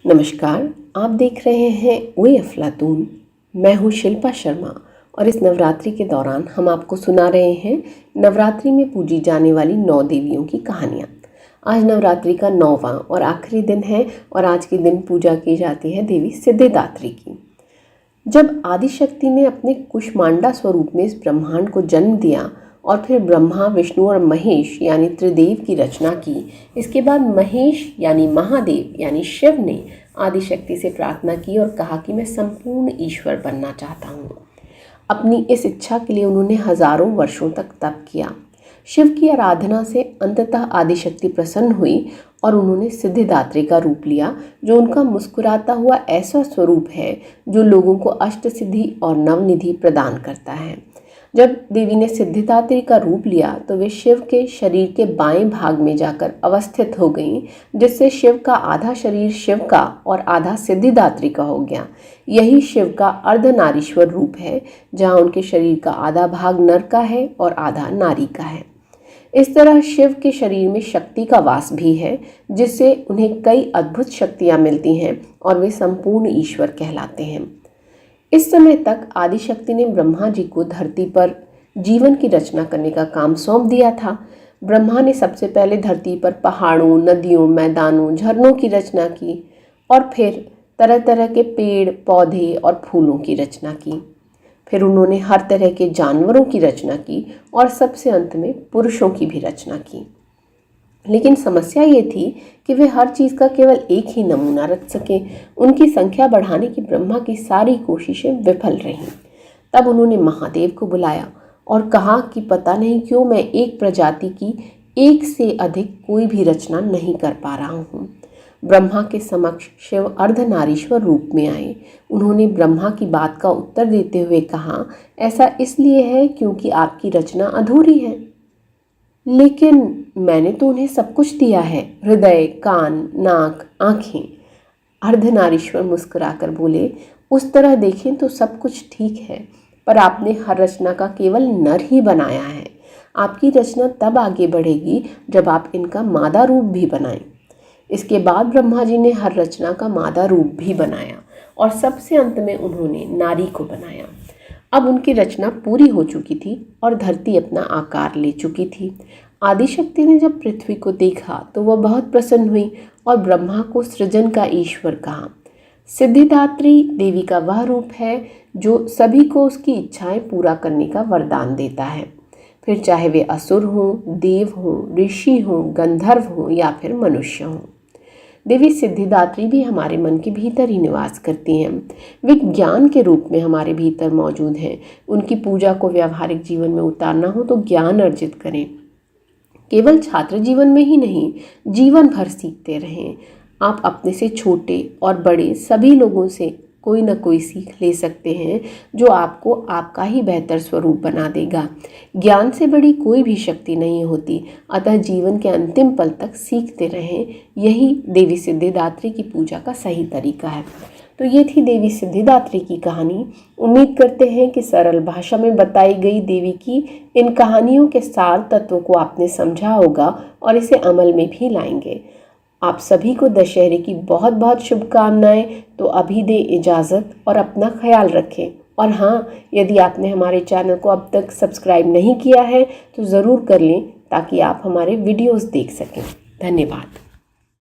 नमस्कार, आप देख रहे हैं ओए अफलातून। मैं हूँ शिल्पा शर्मा और इस नवरात्रि के दौरान हम आपको सुना रहे हैं नवरात्रि में पूजी जाने वाली 9 देवियों की कहानियाँ। आज नवरात्रि का 9वां और आखिरी दिन है और आज के दिन पूजा की जाती है देवी सिद्धिदात्री की। जब आदिशक्ति ने अपने कुष्मांडा स्वरूप में इस ब्रह्मांड को जन्म दिया और फिर ब्रह्मा, विष्णु और महेश यानी त्रिदेव की रचना की, इसके बाद महेश यानी महादेव यानी शिव ने आदिशक्ति से प्रार्थना की और कहा कि मैं संपूर्ण ईश्वर बनना चाहता हूँ। अपनी इस इच्छा के लिए उन्होंने हजारों वर्षों तक तप किया। शिव की आराधना से अंततः आदिशक्ति प्रसन्न हुई और उन्होंने सिद्धिदात्री का रूप लिया, जो उनका मुस्कुराता हुआ ऐसा स्वरूप है जो लोगों को अष्ट सिद्धि और नवनिधि प्रदान करता है। जब देवी ने सिद्धिदात्री का रूप लिया तो वे शिव के शरीर के बाएं भाग में जाकर अवस्थित हो गईं, जिससे शिव का आधा शरीर शिव का और आधा सिद्धिदात्री का हो गया। यही शिव का अर्धनारीश्वर रूप है, जहाँ उनके शरीर का आधा भाग नर का है और आधा नारी का है। इस तरह शिव के शरीर में शक्ति का वास भी है, जिससे उन्हें कई अद्भुत शक्तियाँ मिलती हैं और वे संपूर्ण ईश्वर कहलाते हैं। इस समय तक आदिशक्ति ने ब्रह्मा जी को धरती पर जीवन की रचना करने का काम सौंप दिया था। ब्रह्मा ने सबसे पहले धरती पर पहाड़ों, नदियों, मैदानों, झरनों की रचना की और फिर तरह तरह के पेड़, पौधे और फूलों की रचना की। फिर उन्होंने हर तरह के जानवरों की रचना की और सबसे अंत में पुरुषों की भी रचना की। लेकिन समस्या ये थी कि वे हर चीज़ का केवल एक ही नमूना रख सके। उनकी संख्या बढ़ाने की ब्रह्मा की सारी कोशिशें विफल रहीं। तब उन्होंने महादेव को बुलाया और कहा कि पता नहीं क्यों मैं एक प्रजाति की एक से अधिक कोई भी रचना नहीं कर पा रहा हूँ। ब्रह्मा के समक्ष शिव अर्धनारीश्वर रूप में आए। उन्होंने ब्रह्मा की बात का उत्तर देते हुए कहा, ऐसा इसलिए है क्योंकि आपकी रचना अधूरी है। लेकिन मैंने तो उन्हें सब कुछ दिया है, हृदय, कान, नाक, आँखें। अर्धनारीश्वर मुस्कुराकर बोले, उस तरह देखें तो सब कुछ ठीक है, पर आपने हर रचना का केवल नर ही बनाया है। आपकी रचना तब आगे बढ़ेगी जब आप इनका मादा रूप भी बनाएं। इसके बाद ब्रह्मा जी ने हर रचना का मादा रूप भी बनाया और सबसे अंत में उन्होंने नारी को बनाया। अब उनकी रचना पूरी हो चुकी थी और धरती अपना आकार ले चुकी थी। आदिशक्ति ने जब पृथ्वी को देखा तो वह बहुत प्रसन्न हुई और ब्रह्मा को सृजन का ईश्वर कहा। सिद्धिदात्री देवी का वह रूप है जो सभी को उसकी इच्छाएं पूरा करने का वरदान देता है, फिर चाहे वे असुर हों, देव हों, ऋषि हों, गंधर्व हों या फिर मनुष्य हों। देवी सिद्धिदात्री भी हमारे मन के भीतर ही निवास करती हैं। वे ज्ञान के रूप में हमारे भीतर मौजूद हैं। उनकी पूजा को व्यावहारिक जीवन में उतारना हो तो ज्ञान अर्जित करें। केवल छात्र जीवन में ही नहीं, जीवन भर सीखते रहें। आप अपने से छोटे और बड़े सभी लोगों से कोई न कोई सीख ले सकते हैं, जो आपको आपका ही बेहतर स्वरूप बना देगा। ज्ञान से बड़ी कोई भी शक्ति नहीं होती, अतः जीवन के अंतिम पल तक सीखते रहें। यही देवी सिद्धिदात्री की पूजा का सही तरीका है। तो ये थी देवी सिद्धिदात्री की कहानी। उम्मीद करते हैं कि सरल भाषा में बताई गई देवी की इन कहानियों के सार तत्वों को आपने समझा होगा और इसे अमल में भी लाएंगे। आप सभी को दशहरे की बहुत बहुत शुभकामनाएं। तो अभी दे इजाज़त और अपना ख्याल रखें। और हाँ, यदि आपने हमारे चैनल को अब तक सब्सक्राइब नहीं किया है तो ज़रूर कर लें, ताकि आप हमारे वीडियोस देख सकें। धन्यवाद।